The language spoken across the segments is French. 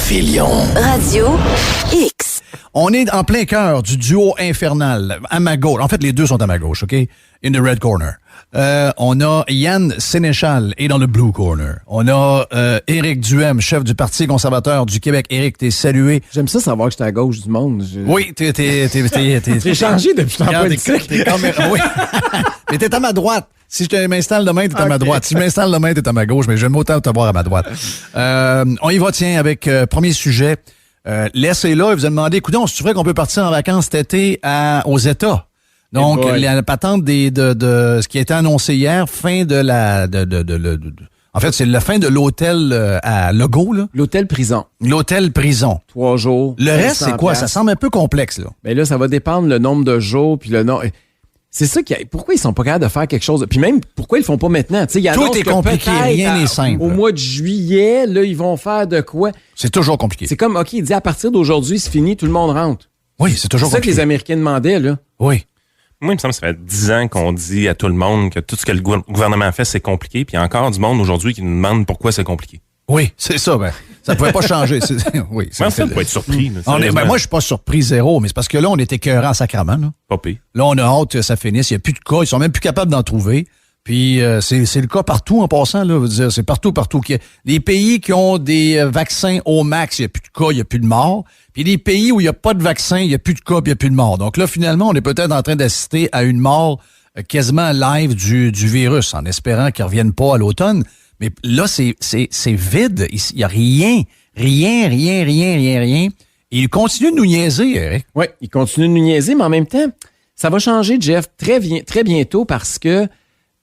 Filion. Radio X. On est en plein cœur du duo infernal. À ma gauche. En fait, les deux sont à ma gauche, OK? In the red corner. On a Yann Sénéchal et dans le blue corner. On a Éric Duhem, chef du Parti conservateur du Québec. Éric, t'es salué. J'aime ça savoir que j'étais à gauche du monde. Oui, t'es J'ai changé depuis ton politique. Oui. Mais t'es à ma droite. Si je m'installe demain, t'es à ma droite. Si je m'installe demain, t'es à ma gauche. Mais j'aime autant te voir à ma droite. On y va, tiens, avec premier sujet. Laissez-là, il vous a demandé, écoutez, c'est vrai qu'on peut partir en vacances cet été aux États. Donc, la patente de ce qui a été annoncé hier, fin de la... en fait, c'est la fin de l'hôtel à Legault, là. L'hôtel prison. L'hôtel prison. 3 jours. Le reste, c'est quoi? Ça semble un peu complexe, là. Ben là, ça va dépendre le nombre de jours, puis le nom... C'est ça pourquoi ils sont pas capables de faire quelque chose? Puis même, pourquoi ils le font pas maintenant? Tout est compliqué, rien n'est simple. Au mois de juillet, là, ils vont faire de quoi? C'est toujours compliqué. C'est comme, OK, il dit à partir d'aujourd'hui, c'est fini, tout le monde rentre. Oui, c'est toujours compliqué. C'est ça que les Américains demandaient, là. Oui. Moi, il me semble que ça fait 10 ans qu'on dit à tout le monde que tout ce que le gouvernement fait, c'est compliqué. Puis il y a encore du monde aujourd'hui qui nous demande pourquoi c'est compliqué. Oui, c'est ça. Ben, ça ne pouvait pas changer. Oui, mais en fait, on peut être surpris. Moi, je suis pas surpris zéro, mais c'est parce que là, on est écœurant en sacrament. Là. Pas pire. Là, on a hâte que ça finisse. Il n'y a plus de cas. Ils sont même plus capables d'en trouver. Puis c'est le cas partout en passant. Là, veux dire, c'est partout. Les pays qui ont des vaccins au max, il n'y a plus de cas, il n'y a plus de morts. Puis les pays où il n'y a pas de vaccin, il n'y a plus de cas, il n'y a plus de morts. Donc là, finalement, on est peut-être en train d'assister à une mort quasiment live du virus, en espérant qu'il ne revienne pas à l'automne. Mais là, c'est vide. Il n'y a rien. Et il continue de nous niaiser, Eric. Oui, il continue de nous niaiser, mais en même temps, ça va changer, Jeff, très bientôt parce que,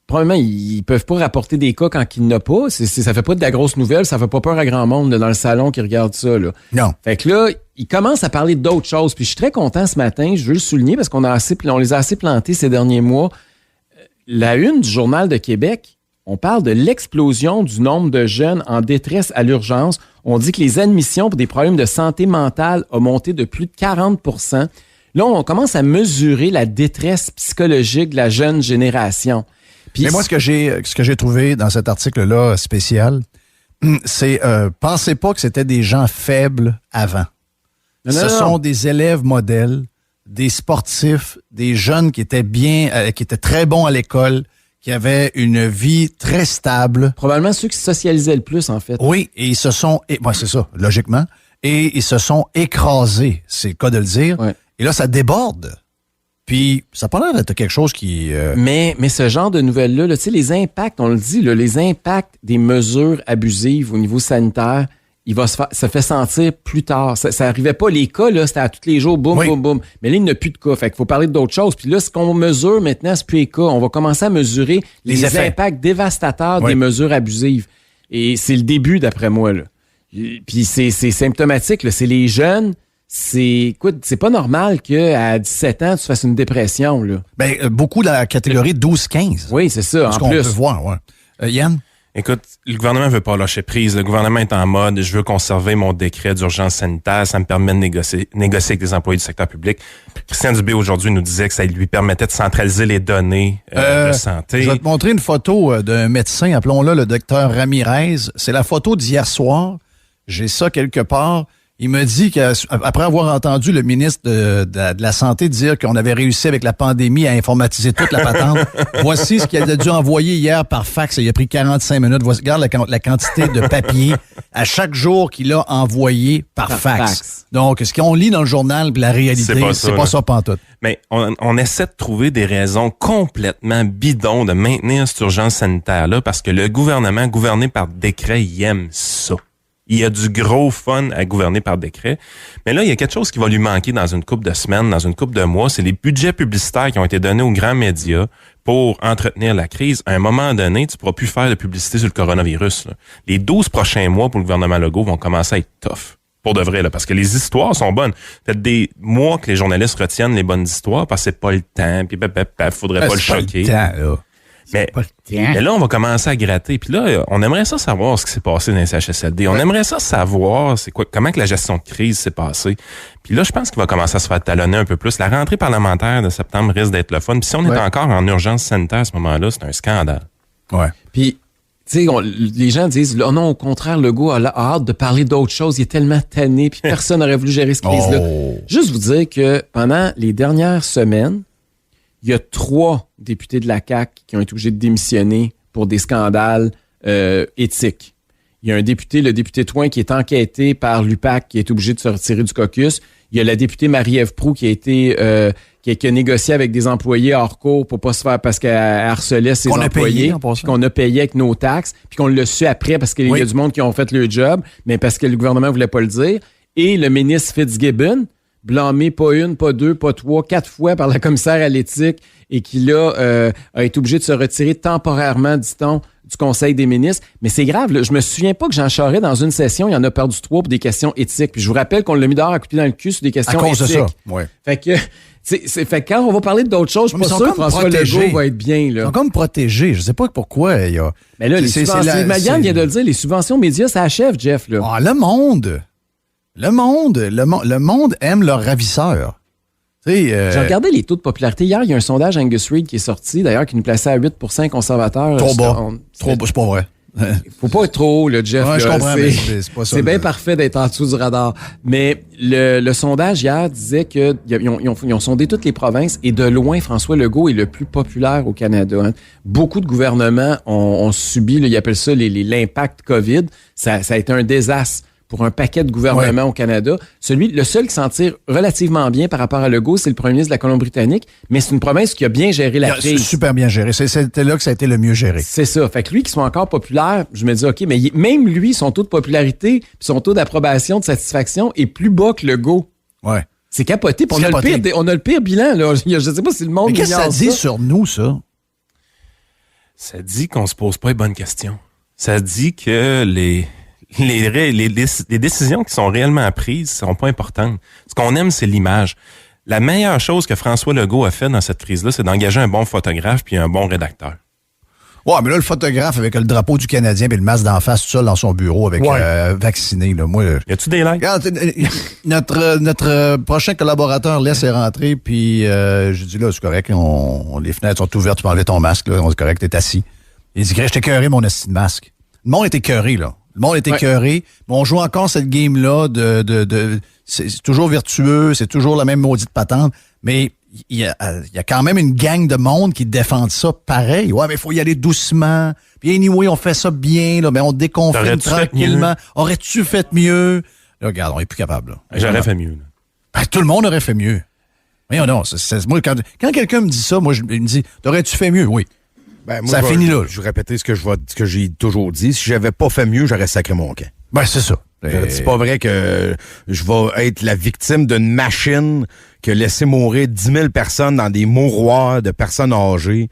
probablement, ils peuvent pas rapporter des cas quand il n'y en a pas. Ça fait pas de la grosse nouvelle, ça fait pas peur à grand monde là, dans le salon qui regarde ça. Là. Non. Fait que là, ils commencent à parler d'autres choses. Puis je suis très content ce matin, je veux le souligner parce qu'on les a assez plantés ces derniers mois. La une du Journal de Québec, on parle de l'explosion du nombre de jeunes en détresse à l'urgence. On dit que les admissions pour des problèmes de santé mentale ont monté de plus de 40 %. Là, on commence à mesurer la détresse psychologique de la jeune génération. Puis mais moi, ce que j'ai trouvé dans cet article-là spécial, c'est pensez pas que c'était des gens faibles avant. Ce sont des élèves modèles, des sportifs, des jeunes qui étaient qui étaient très bons à l'école, qui avaient une vie très stable. Probablement ceux qui socialisaient le plus, en fait. Oui, et ils se sont... c'est ça, logiquement. Et ils se sont écrasés, c'est le cas de le dire. Ouais. Et là, ça déborde. Puis, ça n'a pas l'air d'être quelque chose qui... Mais ce genre de nouvelles-là, tu sais, les impacts, on le dit, là, les impacts des mesures abusives au niveau sanitaire, ça fait sentir plus tard. Ça n'arrivait pas, les cas, là, c'était à tous les jours, boum, boum, boum. Mais là, il n'y a plus de cas. Fait qu'il faut parler d'autres choses. Puis là, ce qu'on mesure maintenant, c'est plus les cas. On va commencer à mesurer les impacts dévastateurs des mesures abusives. Et c'est le début, d'après moi, là. Puis c'est symptomatique, là. C'est les jeunes. Écoute, c'est pas normal qu'à 17 ans, tu fasses une dépression, là. Ben, beaucoup dans la catégorie 12-15. Oui, c'est ça, en qu'on plus. Peut voir, ouais. Yann? Écoute, le gouvernement veut pas lâcher prise. Le gouvernement est en mode, je veux conserver mon décret d'urgence sanitaire. Ça me permet de négocier avec les employés du secteur public. Christian Dubé, aujourd'hui, nous disait que ça lui permettait de centraliser les données de santé. Je vais te montrer une photo d'un médecin, appelons-le le docteur Ramirez. C'est la photo d'hier soir. J'ai ça quelque part. Il me dit qu'après avoir entendu le ministre de la Santé dire qu'on avait réussi avec la pandémie à informatiser toute la patente, voici ce qu'il a dû envoyer hier par fax. Il a pris 45 minutes. Regarde la quantité de papier à chaque jour qu'il a envoyé par fax. Donc, ce qu'on lit dans le journal, puis la réalité, c'est pas ça pantoute. Mais on essaie de trouver des raisons complètement bidons de maintenir cette urgence sanitaire-là parce que le gouvernement, gouverné par décret, il aime ça. Il y a du gros fun à gouverner par décret. Mais là, il y a quelque chose qui va lui manquer dans une couple de semaines, dans une couple de mois. C'est les budgets publicitaires qui ont été donnés aux grands médias pour entretenir la crise. À un moment donné, tu pourras plus faire de publicité sur le coronavirus, là. Les 12 prochains mois pour le gouvernement Legault vont commencer à être tough. Pour de vrai, là, parce que les histoires sont bonnes. Peut-être des mois que les journalistes retiennent les bonnes histoires parce que c'est pas le temps, puis faudrait pas le choquer. Mais là, on va commencer à gratter. Puis là, on aimerait ça savoir ce qui s'est passé dans les CHSLD. On aimerait ça savoir comment que la gestion de crise s'est passée. Puis là, je pense qu'il va commencer à se faire talonner un peu plus. La rentrée parlementaire de septembre risque d'être le fun. Puis si on est encore en urgence sanitaire à ce moment-là, c'est un scandale. Ouais. Puis, tu Tu sais, les gens disent, oh non, au contraire, Legault a hâte de parler d'autres choses. Il est tellement tanné, puis personne n'aurait voulu gérer cette crise-là. Oh. Juste vous dire que pendant les dernières semaines, il y a 3 députés de la CAQ qui ont été obligés de démissionner pour des scandales éthiques. Il y a un député, le député Toin, qui est enquêté par l'UPAC, qui est obligé de se retirer du caucus. Il y a la députée Marie-Ève Proulx qui a été qui a négocié avec des employés hors cours pour pas se faire parce qu'elle harcelait ses employés, puis qu'on a payé avec nos taxes, puis qu'on l'a su après parce qu'il y a du monde qui ont fait le job, mais parce que le gouvernement voulait pas le dire. Et le ministre Fitzgibbon, blâmé pas 1, pas 2, pas 3, 4 fois par la commissaire à l'éthique et qui là a été obligé de se retirer temporairement, dit-on, du Conseil des ministres. Mais c'est grave, là. Je me souviens pas que Jean Charest, dans une session, il en a perdu 3 pour des questions éthiques. Puis je vous rappelle qu'on l'a mis dehors à couper dans le cul sur des questions éthiques. À cause de ça, ouais. Fait que... fait que quand on va parler d'autres choses, je suis pas sûr que François Legault va être bien. Là. Ils sont comme protégés. Je sais pas pourquoi il y a... Mais là, les subventions... Marianne vient de le dire, les subventions médias, ça achève, Jeff. Là. Ah, le monde aime leurs ravisseurs. J'ai regardé les taux de popularité. Hier, il y a un sondage Angus Reid qui est sorti, d'ailleurs, qui nous plaçait à 8% conservateurs. Trop bas. Trop bas, c'est pas vrai. Faut pas être trop haut, là, Jeff. Ouais, là. Je comprends, mais c'est pas ça. C'est bien parfait d'être en dessous du radar. Mais le sondage hier disait qu'ils ont sondé toutes les provinces et de loin, François Legault est le plus populaire au Canada. Hein. Beaucoup de gouvernements ont subi, là, ils appellent ça l'impact COVID. Ça a été un désastre pour un paquet de gouvernements au Canada. Le seul qui s'en tire relativement bien par rapport à Legault, c'est le premier ministre de la Colombie-Britannique, mais c'est une province qui a bien géré la crise. Super bien géré. C'était là que ça a été le mieux géré. C'est ça. Fait que lui, qui soit encore populaire, je me dis, OK, mais même lui, son taux de popularité puis son taux d'approbation, de satisfaction est plus bas que Legault. Ouais. C'est capoté. On a le pire bilan, là. Je sais pas si le monde... Mais qu'est-ce que ça dit sur nous, ça? Ça dit qu'on se pose pas les bonnes questions. Ça dit que les décisions qui sont réellement prises sont pas importantes. Ce qu'on aime, c'est l'image. La meilleure chose que François Legault a fait dans cette crise-là, c'est d'engager un bon photographe puis un bon rédacteur. Ouais, mais là, le photographe avec le drapeau du Canadien et le masque d'en face tout seul dans son bureau avec vacciné, là. Moi, y a-tu des likes? Notre prochain collaborateur laisse rentrer, puis je dis là, c'est correct, les fenêtres sont ouvertes, tu peux enlever ton masque, là, c'est correct, t'es assis. Il dit, je t'ai écœuré mon esti de masque. Le monde est écœuré, là. Le monde est écœuré. Mais on joue encore cette game-là c'est toujours virtueux, c'est toujours la même maudite patente. Mais il y a quand même une gang de monde qui défendent ça pareil. Ouais, mais il faut y aller doucement. Puis anyway, on fait ça bien, là, mais on déconfine tranquillement. Aurais-tu fait mieux? Là, regarde, on est plus capable. Là. J'aurais fait mieux. Ben, tout le monde aurait fait mieux. Mais non, moi, quand quelqu'un me dit ça, moi, il me dit, t'aurais-tu fait mieux? Oui. Ben, moi, ça finit là. Je vais répéter ce que j'ai toujours dit. Si j'avais pas fait mieux, j'aurais sacré mon camp. Ben, c'est ça. C'est pas vrai que je vais être la victime d'une machine qui a laissé mourir 10 000 personnes dans des mouroirs de personnes âgées,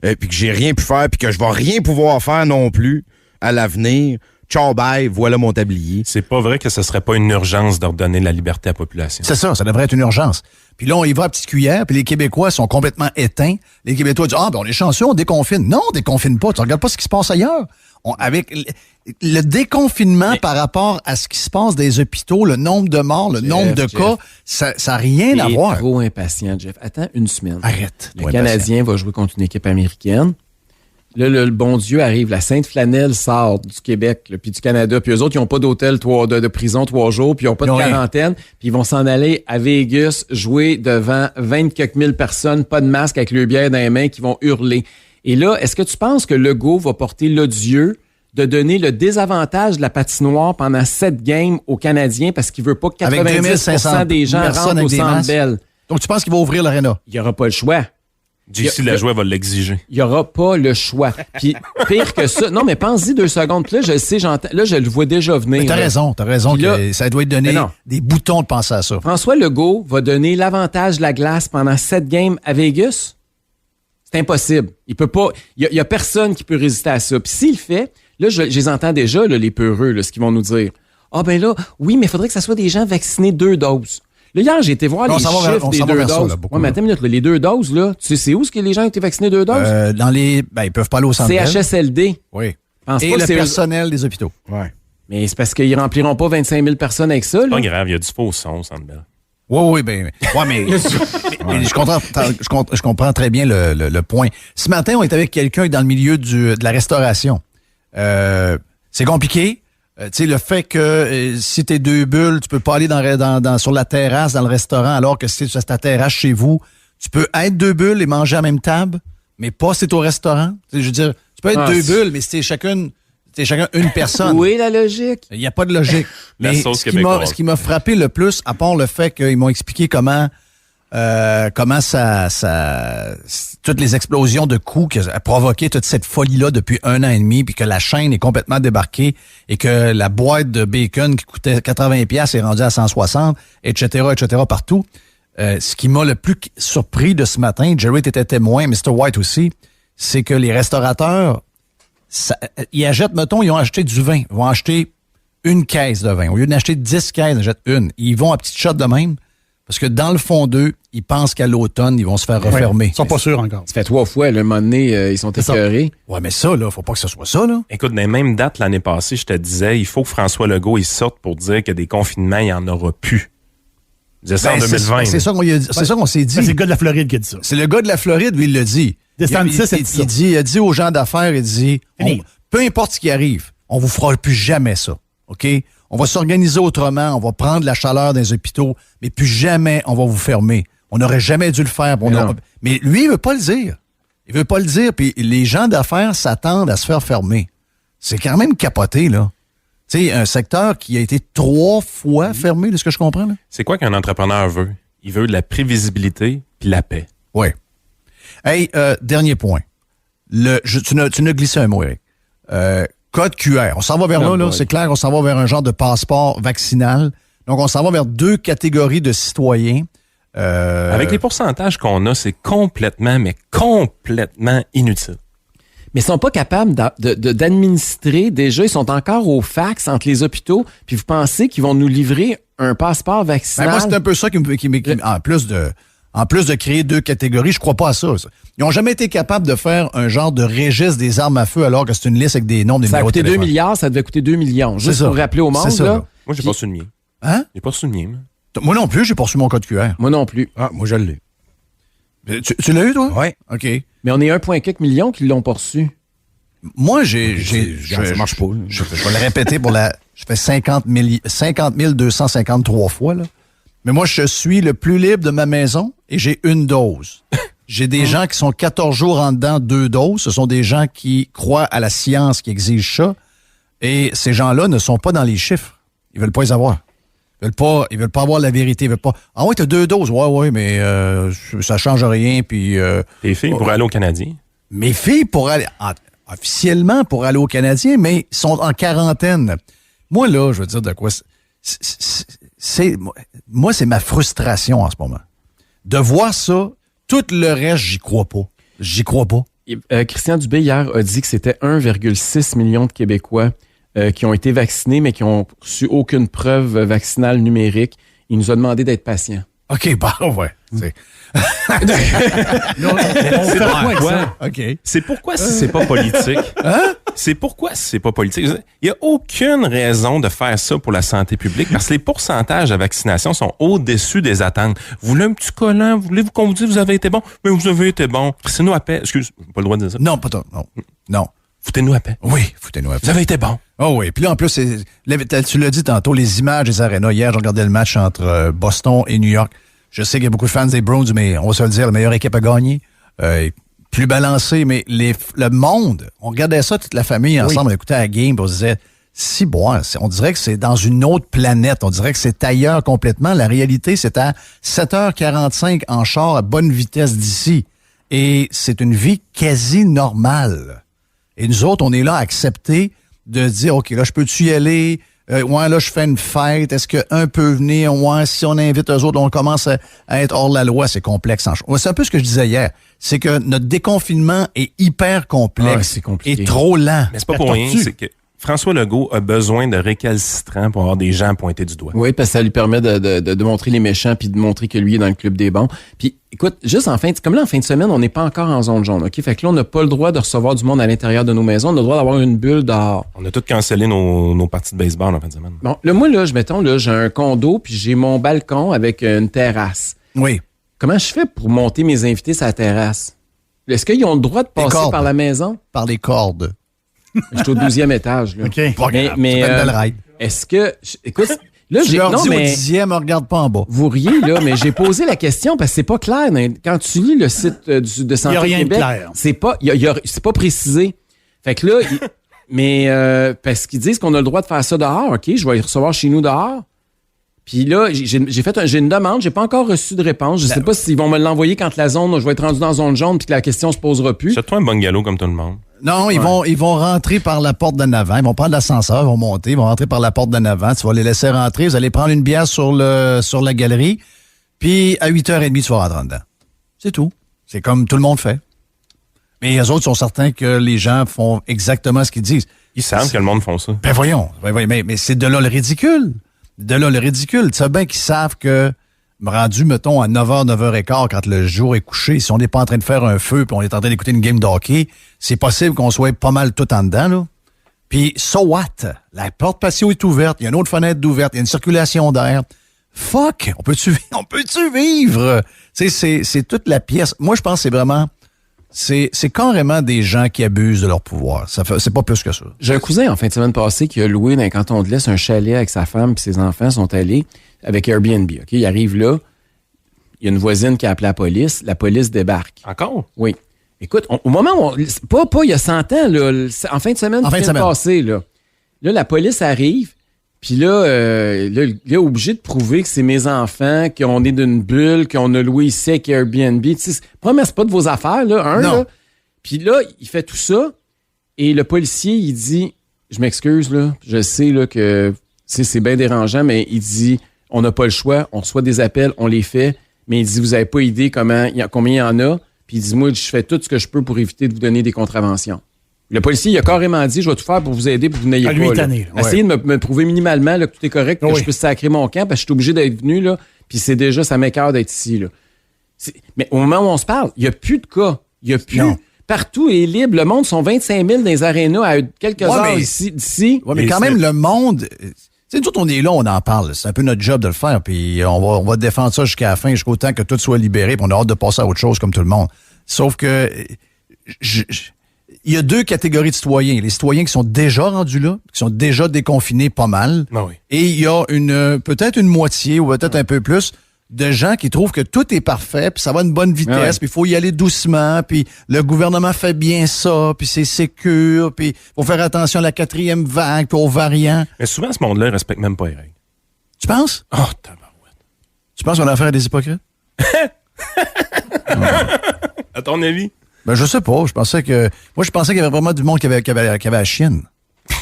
puis que j'ai rien pu faire, puis que je vais rien pouvoir faire non plus à l'avenir. Ciao, bye, voilà mon tablier. C'est pas vrai que ce serait pas une urgence d'ordonner la liberté à la population. C'est ça devrait être une urgence. Puis là, on y va à petite cuillère, puis les Québécois sont complètement éteints. Les Québécois disent, on est chanceux, on déconfine. Non, on déconfine pas. Tu regardes pas ce qui se passe ailleurs. Avec le déconfinement par rapport à ce qui se passe des hôpitaux, le nombre de morts, le nombre de cas, ça n'a rien à voir. Il est trop impatient, Jeff. Attends une semaine. Arrête. Le Canadien va jouer contre une équipe américaine. Là, le bon Dieu arrive. La Sainte Flanelle sort du Québec, là, puis du Canada. Puis eux autres, ils n'ont pas d'hôtel de prison 3 jours, puis ils n'ont pas de quarantaine. Puis ils vont s'en aller à Vegas jouer devant 20 quelques mille personnes, pas de masque, avec le bière dans les mains, qui vont hurler. Et là, est-ce que tu penses que Legault va porter l'odieux de donner le désavantage de la patinoire pendant 7 games aux Canadiens parce qu'il veut pas que 90% des gens rentrent au Centre Bell? Donc, tu penses qu'il va ouvrir l'aréna? Il n'y aura pas le choix. JC Lajoie va l'exiger. Il n'y aura pas le choix. Puis, pire que ça, non, mais pense-y 2 secondes. Puis là, je le sais, là, je le vois déjà venir. Mais t'as raison que ça doit donner des boutons de penser à ça. François Legault va donner l'avantage de la glace pendant 7 games à Vegas. C'est impossible. Il peut pas. Il y a personne qui peut résister à ça. Puis s'il le fait, là, je les entends déjà, là, les peureux, là, ce qu'ils vont nous dire. Ah ben là, oui, mais il faudrait que ça soit des gens vaccinés 2 doses. Là, hier, j'ai été voir les chiffres des 2 doses. Ouais, mais attends une minute, là, les 2 doses, là, tu sais où est-ce que les gens ont été vaccinés 2 doses? Ils peuvent pas aller au Centre Bell. CHSLD. Oui. Et le personnel des hôpitaux. Ouais. Mais c'est parce qu'ils rempliront pas 25 000 personnes avec ça, là. C'est pas grave, il y a du faux son au Centre Bell. Oui, mais je comprends très bien le point. Ce matin, on est avec quelqu'un dans le milieu de la restauration. C'est compliqué. Tu sais, le fait que si t'es 2 bulles, tu peux pas aller sur la terrasse, dans le restaurant, alors que si c'est ta terrasse chez vous, tu peux être 2 bulles et manger à la même table, mais pas si t'es au restaurant. Tu sais, je veux dire, tu peux être 2 bulles, mais si t'es chacun une personne. Où est la logique? Il n'y a pas de logique. La Mais sauce ce québécoise. qui m'a frappé le plus, à part le fait qu'ils m'ont expliqué comment toutes les explosions de coûts qui a provoqué toute cette folie-là depuis 1 an et demi, puis que la chaîne est complètement débarquée et que la boîte de bacon qui coûtait 80$ est rendue à 160, etc., partout. Ce qui m'a le plus surpris de ce matin, Jerry était témoin, Mr. White aussi, c'est que les restaurateurs, ils achètent, mettons, ils ont acheté du vin, ils vont acheter une caisse de vin. Au lieu d'acheter 10 caisses, ils achètent une. Ils vont à petite shot de même. Parce que dans le fond d'eux, ils pensent qu'à l'automne, ils vont se faire refermer. Ils sont pas sûrs encore. Ça fait 3 fois, le moment donné, ils sont écœurés. Ouais, mais ça, là, faut pas que ce soit ça, là. Écoute, dans les mêmes dates l'année passée, je te disais, il faut que François Legault il sorte pour dire que des confinements, il n'y en aura plus. Je disais ça en 2020. C'est ça qu'on s'est dit. C'est le gars de la Floride qui a dit ça. C'est le gars de la Floride, lui, il le dit. DeSantis a dit ça. Il a dit aux gens d'affaires, il dit, peu importe ce qui arrive, on vous fera plus jamais ça. OK? On va s'organiser autrement, on va prendre la chaleur dans les hôpitaux, mais plus jamais on va vous fermer. On n'aurait jamais dû le faire. Mais lui, il veut pas le dire. Il veut pas le dire, puis les gens d'affaires s'attendent à se faire fermer. C'est quand même capoté, là. Tu sais, un secteur qui a été 3 fois fermé, de ce que je comprends, là. C'est quoi qu'un entrepreneur veut? Il veut de la prévisibilité puis la paix. Oui. Hey, dernier point. Tu n'as glissé un mot, Eric. Code QR. On s'en va vers là, c'est clair, on s'en va vers un genre de passeport vaccinal. Donc, on s'en va vers 2 catégories de citoyens. Avec les pourcentages qu'on a, c'est complètement inutile. Mais ils sont pas capables d'administrer. Déjà, ils sont encore au fax entre les hôpitaux. Puis vous pensez qu'ils vont nous livrer un passeport vaccinal? Ben moi, c'est un peu ça qui en plus de créer 2 catégories, je crois pas à ça. Ils n'ont jamais été capables de faire un genre de registre des armes à feu alors que c'est une liste avec des noms, des ça a numéros de coûté 2 téléphone. milliards, ça devait coûter 2 millions. Juste pour rappeler au monde, ça, là. Moi, j'ai pas su le mien. Hein? J'ai pas su le mien. Moi non plus, j'ai pas reçu mon code QR. Moi non plus. Ah, moi, je l'ai. Tu l'as eu, toi? Oui. OK. Mais on est 1,4 million qui l'ont pas reçu. Moi, Ça marche pas. Je vais le répéter je fais 50 253 fois, là. Mais moi, je suis le plus libre de ma maison et j'ai 1 dose. J'ai des gens qui sont 14 jours en dedans 2 doses. Ce sont des gens qui croient à la science qui exige ça. Et ces gens-là ne sont pas dans les chiffres. Ils veulent pas les avoir. Ils veulent pas avoir la vérité. Ils veulent pas. Ah ouais, t'as 2 doses. Ouais, mais ça change rien. Puis Tes filles pour aller au Canadien? mes filles pour aller officiellement pour aller au Canadien, mais ils sont en quarantaine. Moi là, je veux dire de quoi. Moi, c'est ma frustration en ce moment. De voir ça, tout le reste, j'y crois pas. J'y crois pas. Christian Dubé, hier, a dit que c'était 1,6 million de Québécois qui ont été vaccinés, mais qui n'ont reçu aucune preuve vaccinale numérique. Il nous a demandé d'être patient. OK, bah ouais. C'est pourquoi? OK. C'est pourquoi si c'est pas politique. C'est pourquoi si c'est pas politique. Il n'y a aucune raison de faire ça pour la santé publique parce que les pourcentages de vaccination sont au-dessus des attentes. Vous voulez un petit collant? Voulez-vous qu'on vous dise que vous avez été bon? Mais vous avez été bon. Foutez-nous à paix. Excuse, pas le droit de dire ça. Non, pas toi. Non. Foutez-nous à paix. Oui, foutez-nous à paix. Vous avez été bon. Oh oui. Puis là, en plus, tu l'as dit tantôt, les images des arénas. Hier, je regardais le match entre Boston et New York. Je sais qu'il y a beaucoup de fans des Browns, mais on va se le dire, la meilleure équipe a gagné. Plus balancé, mais le monde, on regardait ça, toute la famille ensemble, on écoutait la game, puis on se disait, on dirait que c'est dans une autre planète, on dirait que c'est ailleurs complètement. La réalité, c'est à 7h45 en char à bonne vitesse d'ici. Et c'est une vie quasi normale. Et nous autres, on est là à accepter de dire, OK, là, je peux-tu y aller? Ouais, là, je fais une fête. Est-ce qu'un peut venir? Ouais, si on invite eux autres, on commence à être hors de la loi. C'est complexe. C'est un peu ce que je disais hier. C'est que notre déconfinement est hyper complexe. C'est compliqué. Et trop lent. Mais c'est pas pour rien, c'est que François Legault a besoin de récalcitrants pour avoir des gens à pointer du doigt. Oui, parce que ça lui permet de montrer les méchants puis de montrer que lui est dans le club des bons. Puis, écoute, juste en fin de semaine, on n'est pas encore en zone jaune, OK? Fait que là, on n'a pas le droit de recevoir du monde à l'intérieur de nos maisons. On a le droit d'avoir une bulle dehors. On a tous cancellé nos parties de baseball en fin de semaine. Bon, là, moi, là, j'ai un condo puis j'ai mon balcon avec une terrasse. Oui. Comment je fais pour monter mes invités sur la terrasse? Est-ce qu'ils ont le droit de passer par la maison? Par les cordes. Je suis au 12e étage. Là. OK. Pas Mais, grave, mais, c'est pas une belle ride. est-ce que... Écoute, là, Tu leur dis au mais 10e, regarde pas en bas. vous riez, là, mais j'ai posé la question parce que c'est pas clair. Quand tu lis le site de Santé rien de Québec, clair. c'est pas, c'est pas précisé. Fait que là, parce qu'ils disent qu'on a le droit de faire ça dehors, OK, je vais y recevoir chez nous dehors. Puis là, j'ai une demande, j'ai pas encore reçu de réponse. Je sais pas s'ils vont me l'envoyer quand je vais être rendu dans zone jaune puis que la question se posera plus. C'est toi un bungalow comme tout le monde. Non, ils vont rentrer par la porte d'en avant. Ils vont prendre l'ascenseur, ils vont monter, ils vont rentrer par la porte d'en avant. Tu vas les laisser rentrer, vous allez prendre une bière sur la galerie, puis à 8h30, tu vas rentrer dedans. C'est tout. C'est comme tout le monde fait. Mais les autres sont certains que les gens font exactement ce qu'ils disent. Ils savent que le monde font ça. Ben voyons. Mais c'est de là le ridicule. De là le ridicule. Tu sais bien qu'ils savent que, rendu, mettons, à 9h, 9h15, quand le jour est couché, si on n'est pas en train de faire un feu puis on est en train d'écouter une game de hockey, c'est possible qu'on soit pas mal tout en dedans, là. Puis, so what? La porte patio est ouverte, il y a une autre fenêtre d'ouverte, il y a une circulation d'air. Fuck! On peut-tu vivre? Tu sais, c'est toute la pièce. Moi, je pense que c'est vraiment... C'est carrément des gens qui abusent de leur pouvoir. C'est pas plus que ça. J'ai un cousin en fin de semaine passée qui a loué dans le canton de l'Est un chalet avec sa femme puis ses enfants sont allés avec Airbnb. OK, il arrive là, il y a une voisine qui a appelé la police débarque. Encore? Oui. Écoute, au moment où pas il y a 100 ans, là, en fin de semaine, passée, là, la police arrive, puis là, il est obligé de prouver que c'est mes enfants, qu'on est d'une bulle, qu'on a loué ici avec Airbnb. Tu sais, promesse pas de vos affaires, là, Non. là. Puis là, il fait tout ça, et le policier, il dit, je m'excuse, là, je sais là, que c'est bien dérangeant, mais il dit, on n'a pas le choix, on reçoit des appels, on les fait, mais il dit, vous avez pas idée combien il y en a, puis il dit, moi, je fais tout ce que je peux pour éviter de vous donner des contraventions. Le policier, il a carrément dit, je vais tout faire pour vous aider, pour que vous n'ayez lui, pas. Là. tanné, là. Essayez de me prouver minimalement là, que tout est correct, que Oui. je puisse sacrer mon camp, parce que je suis obligé d'être venu, là, puis c'est déjà, ça m'écœure d'être ici. Là. Mais au moment où on se parle, il n'y a plus de cas. Il n'y a plus. Non. Partout est libre. Le monde sont 25 000 dans les arénas à quelques heures mais- d'ici. Ouais, mais quand même, le monde... Tu sais, nous autres, on est là, on en parle. C'est un peu notre job de le faire, puis on va défendre ça jusqu'à la fin, jusqu'au temps que tout soit libéré, puis on a hâte de passer à autre chose comme tout le monde. Sauf que... Il y a deux catégories de citoyens. Les citoyens qui sont déjà rendus là, qui sont déjà déconfinés pas mal. Ben oui. Et il y a peut-être une moitié ou peut-être un peu plus de gens qui trouvent que tout est parfait, puis ça va à une bonne vitesse, Ouais. puis il faut y aller doucement, puis le gouvernement fait bien ça, puis c'est sécure, puis il faut faire attention à la 4e vague, puis aux variants. Mais souvent, ce monde-là, il respecte même pas les règles. Tu penses? Oh, tabarouette. Tu penses qu'on a affaire à des hypocrites? À ton avis? Ben, je sais pas. Je pensais qu'il y avait vraiment du monde qui avait la chienne.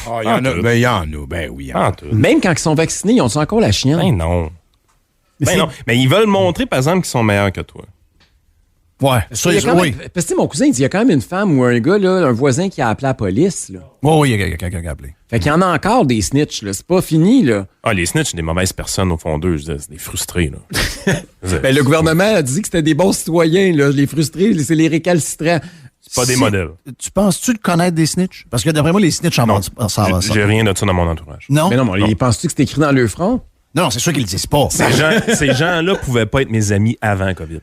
Ah, il y en a. Ben, il y en a. Ben oui. il y en a. Ah, tout. Même quand ils sont vaccinés, ils ont encore la chienne. Ben non. Mais Ben c'est- non. Mais ils veulent montrer, par exemple, qu'ils sont meilleurs que toi. Ouais. Il y a quand même- parce que tu sais, mon cousin, il dit, il y a quand même une femme ou un gars, là, un voisin qui a appelé la police. Là. Oui, il y a quelqu'un qui a appelé. Fait qu'il y en a encore des snitchs. Là. C'est pas fini. Là. Ah, les snitchs, c'est des mauvaises personnes au fond d'eux. C'est des frustrés, là. Ben, le gouvernement a dit que c'était des bons citoyens. Là. Les frustrés, c'est les récalcitrants. C'est pas des modèles. Tu penses-tu de connaître des snitchs? Parce que d'après moi, les snitchs en Non. vont J'ai rien de ça dans mon entourage. Non? Mais non, mais penses-tu que c'est écrit dans le front? Non, c'est sûr qu'ils le disent pas. Ces gens-là pouvaient pas être mes amis avant COVID.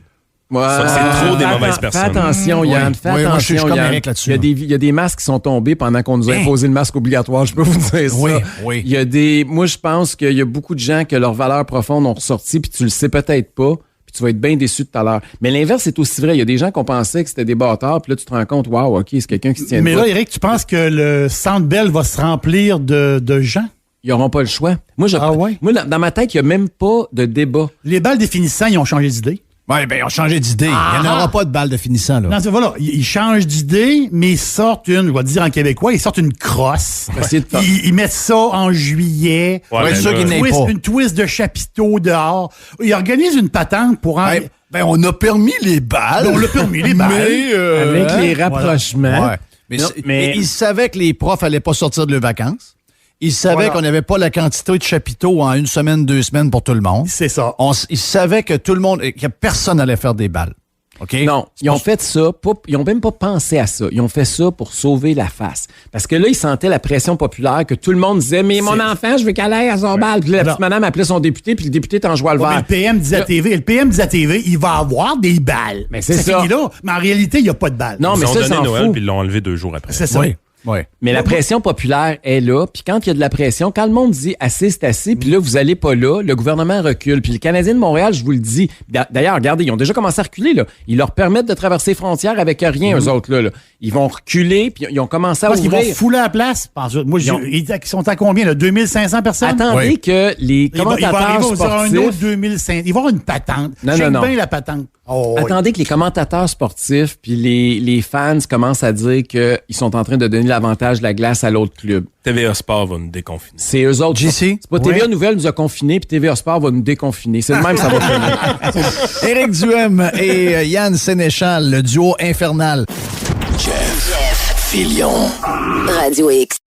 Ouais. Ça, c'est trop des Fais mauvaises Fais personnes. attention, Yann. Fais Oui, moi, je suis attention, comme Yann. Eric là-dessus, Il y a des masques qui sont tombés pendant qu'on nous a imposé le masque obligatoire. Je peux vous dire ça. Oui, oui. Il y a moi, je pense qu'il y a beaucoup de gens que leurs valeurs profondes ont ressorti, puis tu le sais peut-être pas, puis tu vas être bien déçu tout à l'heure. Mais l'inverse est aussi vrai. Il y a des gens qu'on pensait que c'était des bâtards, puis là, tu te rends compte, waouh, OK, c'est quelqu'un qui se tient Mais debout. là, Eric, tu penses que le Centre Bell va se remplir de gens? Ils n'auront pas le choix. Moi, Ah ouais? moi dans ma tête, il n'y a même pas de débat. Les balles définissants, ils ont changé d'idée. Oui, ben, ils ont changé d'idée. Il n'y en aura pas de balle de finissant, là. Non, voilà, ils changent d'idée, mais ils sortent je vais dire en québécois, ils sortent une crosse. Essayer de faire- Ils mettent ça en juillet. Ouais, être ben sûr là, qu'ils n'aient pas. Une twist de chapiteau dehors. Ils organisent une patente pour en... Ben, on a permis les balles. On l'a permis, les balles. Mais, Avec hein? les rapprochements. Ouais. Mais, Non, mais- ils savaient que les profs allaient pas sortir de leurs vacances. Ils savaient Voilà. qu'on n'avait pas la quantité de chapiteaux en 1 semaine, 2 semaines pour tout le monde. C'est ça. Ils savaient que tout le monde, que personne allait faire des balles. OK? Non, ils ont fait ça, ils ont même pas pensé à ça. Ils ont fait ça pour sauver la face. Parce que là, ils sentaient la pression populaire que tout le monde disait, mais mon enfant, je veux qu'elle aille à son bal. Puis là, la petite Non. madame appelait son député, puis le député t'en jouait le Ouais, mais vert. le PM disait à TV, il va avoir des balles. Mais c'est ça. fini là. Mais en réalité, il n'y a pas de balles. Non, mais Ils ont ça, donné s'en Noël, fout. puis ils l'ont enlevé 2 jours après. C'est ça. Oui. Ouais. Mais la pression populaire est là. Puis quand il y a de la pression, quand le monde dit assez, c'est assez, puis là, vous allez pas là, le gouvernement recule. Puis les Canadiens de Montréal, je vous le dis. D'ailleurs, regardez, ils ont déjà commencé à reculer, là. Ils leur permettent de traverser les frontières avec rien, eux autres, là. Ils vont reculer, puis ils ont commencé à Parce qu'ils ouvrir. vont fouler la place. Moi, ils sont à combien, là? 2500 personnes? Attendez Oui. que les Il va commentateurs arriver un sportifs... autre 2500. Il va y avoir une patente. Non, J'aime non. bien la patente. Oh, oui. Attendez que les commentateurs sportifs puis les fans commencent à dire qu'ils sont en train de donner l'avantage de la glace à l'autre club. TVA Sport va nous déconfiner. C'est eux autres. JC? C'est pas TVA Nouvelle nous a confinés puis TVA Sport va nous déconfiner. C'est de même ça va finir. Éric Duhem et Yann Sénéchal, le duo infernal. Radio X.